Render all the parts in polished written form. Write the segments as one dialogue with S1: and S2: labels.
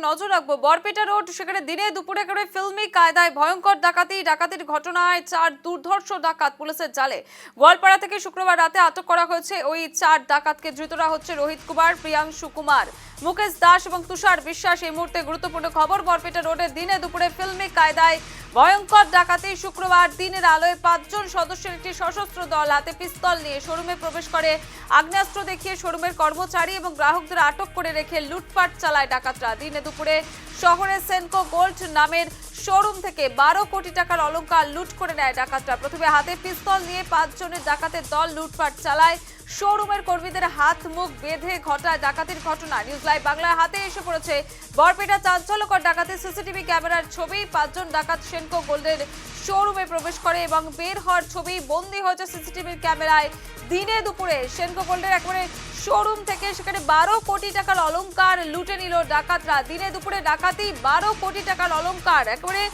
S1: নজর রাখবো বরপেটা রোড, সেখানে দিনে দুপুরে করে ফিল্মি কায়দায় ভয়ঙ্কর ডাকাতির ঘটনায় 4 দুর্ধর্ষ ডাকাত পুলিশের জালে। গোয়ালপাড়া থেকে শুক্রবার রাতে আটক করা হয়েছে ওই 4 ডাকাতকে। ধৃতরা হচ্ছে রোহিত কুমার, প্রিয়াংশু কুমার, মুকেশ দাস এবং তুষার বিশ্বাস। এই মুহূর্তে গুরুত্বপূর্ণ খবর, বরপেটা রোডে দিনে দুপুরে ফিল্মি কায়দায় ভয়ঙ্কর ডাকাতি। শুক্রবার দিনের আলোয় 5 জন সদস্যের একটি সশস্ত্র দল হাতে পিস্তল নিয়ে শোরুমে প্রবেশ করে। আগ্নেয়াস্ত্র দেখিয়ে শোরুমের কর্মচারী এবং গ্রাহকদের আটক করে রেখে লুটপাট চালায় ডাকাতরা। দিনে দুপুরে শহরের সেনকো গোল্ড নামের শোরুম থেকে 12 কোটি টাকার অলংকার লুট করে নেয় ডাকাতরা। প্রথমে হাতে পিস্তল নিয়ে 5 জনের ডাকাতের দল লুটপাট চালায়। শোরুমের কর্মীদের হাত মুখ বেঁধে ঘটায় ডাকাতির ঘটনা। নিউজ লাইভ বাংলার হাতে এসে পড়েছে বরপেটা চাঞ্চল্যকর ডাকাতির সিসিটিভি ক্যামেরার ছবি। 5 জন ডাকাত সেনকো গোল্ডের শোরুমে প্রবেশ করে এবং বের হওয়ার ছবি বন্দী হয়েছে সিসিটিভির ক্যামেরায়। দিনে দুপুরে সেনকো গোল্ডের একেবারে শোরুম থেকে সেখানে 12 কোটি টাকার অলংকার লুটে নিল ডাকাতরা। দিনে দুপুরে ডাকাতি, 12 কোটি টাকার অলংকার, একেবারে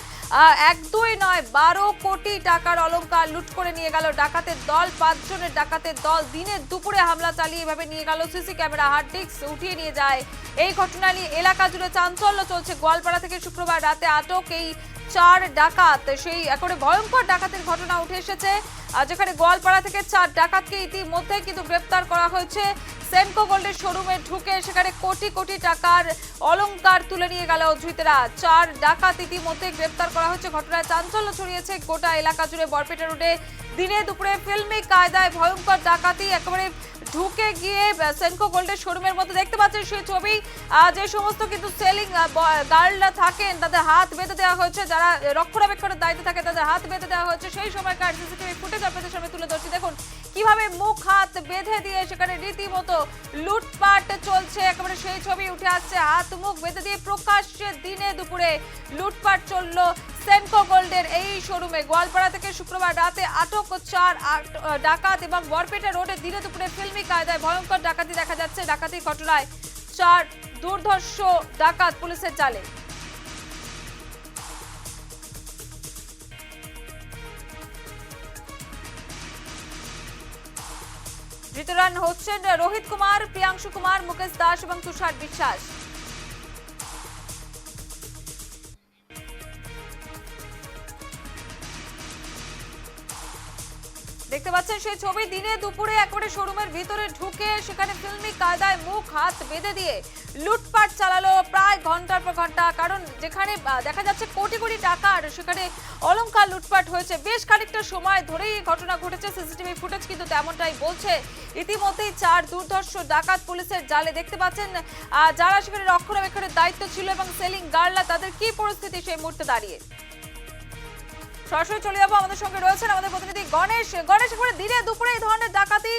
S1: 1-2 নয়, 12 কোটি টাকার অলংকার লুট করে নিয়ে গেল ডাকাতের দল। 5 জনের ডাকাতের দল দিনে দুপুরে হামলা চালিয়ে এভাবে নিয়ে গেল সিসি ক্যামেরা, হার্ড ডিস্ক উঠিয়ে নিয়ে যায়। এই ঘটনা নিয়ে এলাকা জুড়ে চাঞ্চল্য চলছে। গোয়ালপাড়া থেকে শুক্রবার রাতে আটক এই 4 ডাকাত, সেই একেবারে ভয়ঙ্কর ডাকাতের ঘটনা উঠে এসেছে। যেখানে গোয়ালপাড়া থেকে 4 ডাকাতকে ইতিমধ্যে কিন্তু গ্রেপ্তার করা হয়েছে। সেনকো গোল্ডের শোরুমে ঢুকে সেখানে কোটি কোটি টাকার অলংকার তুলে নিয়ে গেল ধৃতেরা। 4 ডাকাত ইতিমধ্যে গ্রেপ্তার করা হয়েছে। ঘটনায় চাঞ্চল্য ছড়িয়েছে গোটা এলাকা জুড়ে। বরপেটা রোডে দিনে দুপুরে ফিল্মি কায়দায় ভয়ঙ্কর ডাকাতি, একেবারে ঢুকে গিয়ে সেনকো গোল্ডের শোরুমের মধ্যে দেখতে পাচ্ছেন সেই ছবি। যে সমস্ত কিন্তু সেলিং গার্লরা থাকেন তাদের হাত বেঁধে দেওয়া হয়েছে, যারা রক্ষণাবেক্ষণের দায়িত্বে থাকে তাদের হাত বেঁধে দেওয়া হয়েছে। সেই সময়কার সিসিটিভি ফুটেজ আপনাদের সামনে তুলে ধরছি। দেখুন কিভাবে মুখ হাত বেঁধে দিয়ে সেখানে রীতিমতো লুটপাট চলছে, একেবারে সেই ছবি উঠে আসছে। হাত মুখ বেঁধে দিয়ে প্রকাশ্যে দিনে দুপুরে লুটপাট চললো সেনকো গোল্ডের এই শোরুমে। গোয়ালপাড়া থেকে শুক্রবার রাতে আটক 4 ডাকাত এবং বরপেটা রোডে দিনে দুপুরে ফিল্মি কায়দায় ভয়ঙ্কর ডাকাতি দেখা যাচ্ছে। ডাকাতির ঘটনায় 4 দুর্ধর্ষ ডাকাত পুলিশের জালে। ধৃতরা হচ্ছেন রোহিত কুমার, প্রিয়াংশু কুমার, মুকেশ দাস এবং তুষার বিশ্বাস। দেখতে পাচ্ছেন সেই ছবি, দিনে দুপুরে একবারে শোরুমের ভিতরে ঢুকে সেখানে ফিল্মি কায়দায় মুখ হাত বেঁধে দিয়ে লুটপাট চালালো প্রায় ঘন্টার পর ঘন্টা। কারণ যেখানে দেখা যাচ্ছে কোটি কোটি টাকার সেখানে অলংকার লুটপাট হয়েছে। বেশ খানিকটা সময় ধরেই এই ঘটনা ঘটেছে। সিসিটিভি ফুটেজ কিন্তু তেমনটাই বলছে। ইতিমধ্যেই 4 দুর্ধর্ষ ডাকাত পুলিশের জালে। দেখতে পাচ্ছেন যারা সেখানে রক্ষণাবেক্ষণের দায়িত্ব ছিল এবং সেলিং গার্লরা, তাদের কি পরিস্থিতি সেই মুহূর্তে দাঁড়িয়ে। সরাসরি চলে যাবো, আমাদের সঙ্গে রয়েছেন আমাদের প্রতিনিধি গণেশ। একেবারে দিনে দুপুরে এই ধরনের ডাকাতি,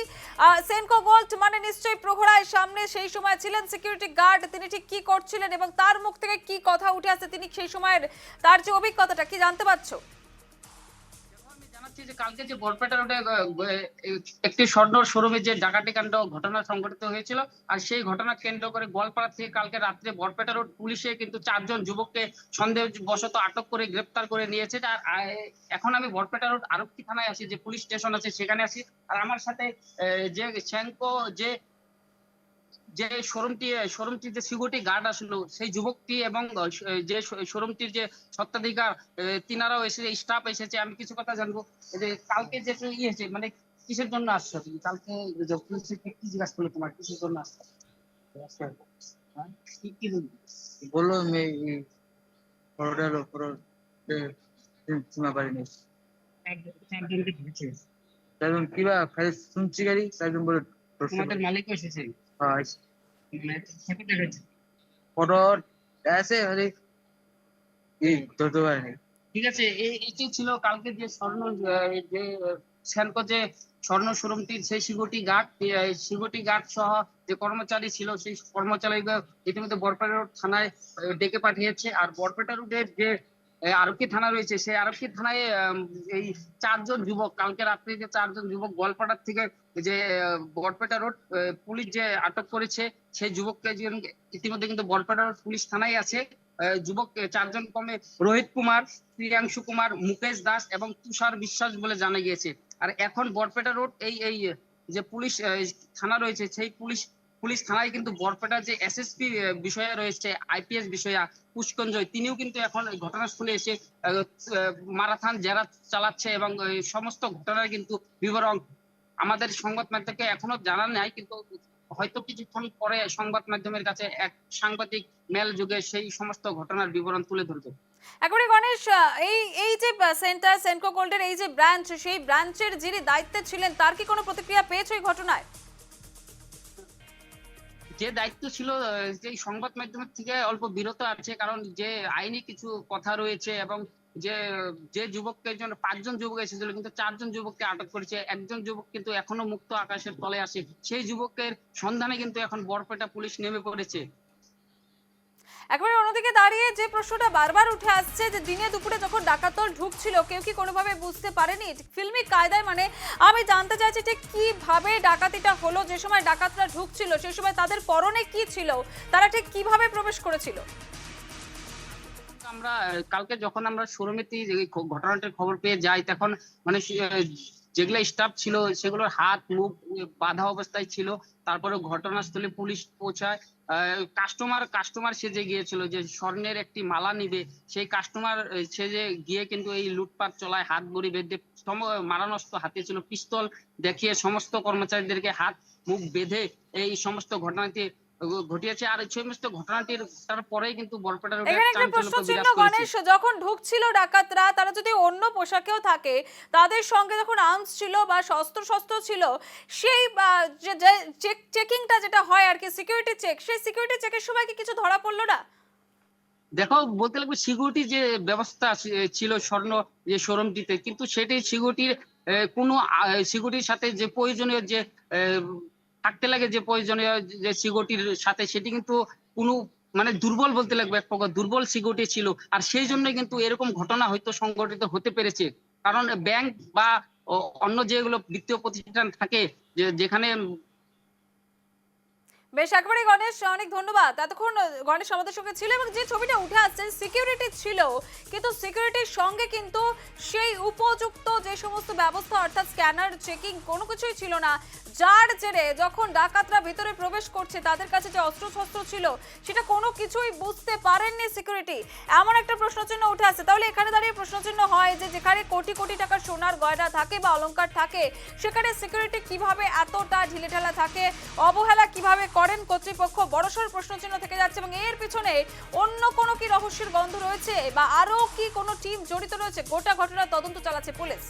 S1: সেনকো গোল্ড মানে নিশ্চয়ই প্রহরায় সামনে সেই সময় ছিলেন সিকিউরিটি গার্ড, তিনি ঠিক কি করছিলেন এবং তার মুখ থেকে কি কথা উঠে আসছে, তিনি সেই সময়ের তার যে অভিজ্ঞতাটা কি জানতে পারছো?
S2: যে কালকে যে বরপেটা রোডে একটি স্বর্ণ শোরুমে যে ডাকাতি কাণ্ড ঘটনা সংঘটিত হয়েছিল, আর সেই ঘটনা কেন্দ্র করে গোয়ালপাড়া থেকে কালকে রাত্রে বরপেটা রোড পুলিশে কিন্তু 4 জন যুবককে সন্দেহবশত আটক করে গ্রেপ্তার করে নিয়েছে। আর এখন আমি বরপেটা রোড আরক্ষী থানায় আসি, যে পুলিশ স্টেশন আছে সেখানে আসি। আর আমার সাথে যে সেনকো যে শোরুমটির যে সিকিউরিটি গার্ড আসলো সেই যুবকটি এবং যে শোরুমটির যে স্বত্বাধিকার তিনারাও এসে স্টাফ এসেছে। আমি কিছু কথা জানবো যে কালকে যে হয়েছে, মানে কিসের জন্য আসছো তুমি কালকে? পুলিশে কি জিজ্ঞাসা করলো তোমার কিসের জন্য আসছো? হ্যাঁ? কি
S3: বললো সীমা বাড়ি নেই একজন কিবা খালি শুনছি গাড়ি একজন বলে
S2: তোমাদের মালিক এসেছে?
S3: ফটো আছে ধরতে পারিনি।
S2: ঠিক আছে, এটি ছিল কালকে যে যে সেনকো যে স্বর্ণ শোরুমটির সেই সিকিউরিটি গার্ড সহ যে কর্মচারী ছিল, সেই কর্মচারী ইতিমধ্যে বরপেটা রোড থানায় ডেকে পাঠিয়েছে। আর বরপেটা রোডের যে আরক্ষী থানা রয়েছে, সেই আরক্ষী থানায় এই 4 জন যুবক, কালকে রাত্রে যে 4 জন যুবক গোয়ালপাড়ার থেকে যে বরপেটা রোড পুলিশ যে আটক করেছে, সেই যুবককে ইতিমধ্যে কিন্তু বরপেটা রোড পুলিশ থানায় আছে। যুবক 4 জন কমে রোহিত কুমার, প্রিয়াংশু কুমার, মুকেশ দাস এবং তুষার বিশ্বাস বলে জানা গিয়েছে। আর এখন বরপেটা রোড এই যে পুলিশ থানা রয়েছে, সেই পুলিশ পুলিশ থানায় কিন্তু বরপেটার যে এসএসপি বিষয়ে রয়েছে, আইপিএস বিষয়া পুষ্কঞ্জয়, তিনিও কিন্তু এখন এই ঘটনাস্থলে এসে মারাথান জেরা চালাচ্ছে এবং এই সমস্ত ঘটনার কিন্তু বিবরণ আমাদের সংবাদ মাধ্যমকে এখনো জানা নাই, কিন্তু হয়তো কিছুক্ষণ পরে সংবাদ মাধ্যমের কাছে এক সাংবাদিক মেল যুগে সেই সমস্ত ঘটনার বিবরণ তুলে ধরবে।
S1: একবারে গণেশ, এই এই যে সেন্টার সেনকো গোল্ডের এই যে ব্রাঞ্চ, সেই ব্রাঞ্চের যিনি দায়িত্বে ছিলেন তার কি কোনো প্রতিক্রিয়া পেয়েছো এই ঘটনায়?
S2: যে দায়িত্ব ছিল যে সংবাদ মাধ্যমের থেকে অল্প বিরত আছে, কারণ যে আইনি কিছু কথা রয়েছে এবং যে যে যুবককে জন্য 5জন যুবক এসেছিল, কিন্তু 4জন যুবককে আটক করেছে, একজন যুবক কিন্তু এখনো মুক্ত আকাশের তলে আছে। সেই যুবকের সন্ধানে কিন্তু এখন বরপেটা পুলিশ নেমে পড়েছে।
S1: একবারে অন্যদিকে দাঁড়িয়ে যে প্রশ্নটা বারবার উঠে আসছে যে দিনে দুপুরে যখন ডাকাতদল ঢুকছিল কেউ কি কোনোভাবে বুঝতে পারেনি ফিল্মি কায়দায়, মানে আমি জানতে চাইছি ঠিক কিভাবে ডাকাতিটা হলো, যে সময় ডাকাতরা ঢুকছিল সেই সময় তাদের পরনে কি ছিল, তারা ঠিক কিভাবে প্রবেশ করেছিল?
S2: আমরা কালকে যখন আমরা শোরুমেতে এই ঘটনাটির খবর পেয়ে যাই, তখন মানে যেগুলো স্টাফ ছিল সেগুলোর হাত মুখ বাঁধা অবস্থায় ছিল। তারপরে ঘটনাস্থলে পুলিশ পৌঁছায়। কাস্টমার সেজে গিয়েছিল, যে স্বর্ণের একটি মালা নিবে, সেই কাস্টমার সেজে গিয়ে কিন্তু এই লুটপাট চলায়, হাত বড়ি বেঁধে মারণাস্ত্র হাতে ছিল, পিস্তল দেখিয়ে সমস্ত কর্মচারীদেরকে হাত মুখ বেঁধে এই সমস্ত ঘটনাটি ঘটিয়েছে। আর এই সমস্ত ঘটনাটির তারপরেই কিন্তু বরপেটা রোডে
S1: এখানে একটা প্রশ্ন চিহ্ন গণেশ, যখন ঢুকছিল ডাকাতরা তারা যদি অন্য পোশাকেও থাকে, তাদের সঙ্গে যখন আর্মস ছিল বা শস্ত্র ছিল, সেই চেকিংটা যেটা হয় আর কি, সিকিউরিটি চেক, সেই সিকিউরিটি চেকের সময় কি কিছু ধরা পড়লো না?
S2: দেখো, বলতে লাগবে সিকিউরিটি যে ব্যবস্থা ছিল স্বর্ণ যে শোরুমটিতে, কিন্তু সেটি সিকিউরিটির কোনো সিকিউরিটির সাথে যে প্রয়োজনীয় যে থাকতে লাগে, যে প্রয়োজনীয় যে সিকিউরিটির সাথে, সেটি কিন্তু কোনো মানে দুর্বল, বলতে লাগবে এক প্রকার দুর্বল সিকিউরিটি ছিল। আর সেই জন্য কিন্তু এরকম ঘটনা হয়তো সংঘটিত হতে পেরেছে, কারণ ব্যাংক বা অন্য যেগুলো বিত্তীয় প্রতিষ্ঠান থাকে, যেখানে
S1: বেশ, একবারে গণেশ অনেক ধন্যবাদ। এতক্ষণ গণেশ আমাদের সঙ্গে ছিল এবং যে ছবিটা উঠে আসছে সিকিউরিটি ছিল, কিন্তু সিকিউরিটির সঙ্গে কিন্তু সেই উপযুক্ত যে সমস্ত ব্যবস্থা অর্থাৎ স্ক্যানার, চেকিং কোনো কিছুই ছিল না, যার জেরে যখন ডাকাতরা ভিতরে প্রবেশ করছে তাদের কাছে যে অস্ত্রশস্ত্র ছিল সেটা কোনো কিছুই বুঝতে পারেননি সিকিউরিটি। এমন একটা প্রশ্নচিহ্ন উঠে আসছে। তাহলে এখানে দাঁড়িয়ে প্রশ্নচিহ্ন হয় যে যেখানে কোটি কোটি টাকার সোনার গয়না থাকে বা অলংকার থাকে, সেখানে সিকিউরিটি কিভাবে এতটা ঢিলেঢালা থাকে, অবহেলা কিভাবে করেন কর্তৃপক্ষ, বড়সড় প্রশ্নচিহ্ন থেকে যাচ্ছে। এবং এর পিছনে অন্য কোনো কি রহস্যের গন্ধ রয়েছে বা আরো কি কোনো টিম জড়িত রয়েছে, গোটা ঘটনার তদন্ত চালাচ্ছে পুলিশ।